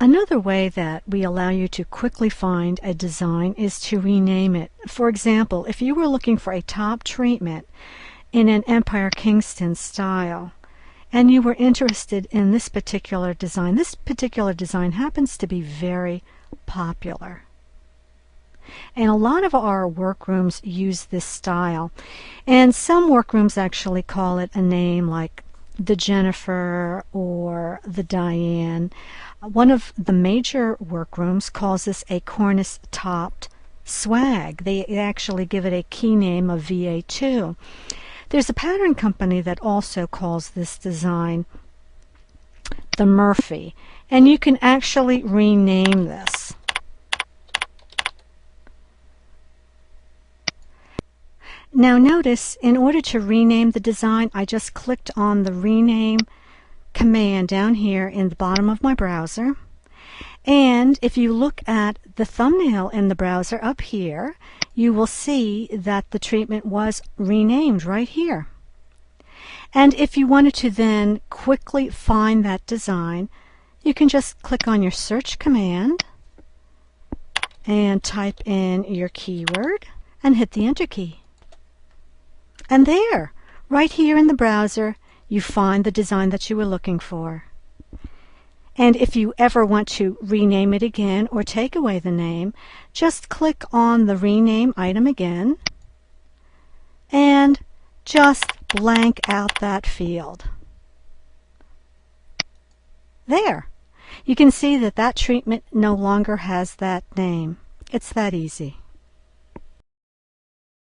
Another way that we allow you to quickly find a design is to rename it. For example, if you were looking for a top treatment in an Empire Kingston style, and you were interested in this particular design happens to be very popular. And a lot of our workrooms use this style. And some workrooms actually call it a name like the Jennifer or the Diane. One of the major workrooms calls this a cornice-topped swag. They actually give it a key name of VA2. There's a pattern company that also calls this design the Murphy, and you can actually rename this. Now notice, in order to rename the design, I just clicked on the rename command down here in the bottom of my browser. And if you look at the thumbnail in the browser up here, you will see that the treatment was renamed right here. And if you wanted to then quickly find that design, you can just click on your search command and type in your keyword and hit the enter key. And there, right here in the browser, you find the design that you were looking for. And if you ever want to rename it again or take away the name, just click on the rename item again and just blank out that field. There. You can see that that treatment no longer has that name. It's that easy.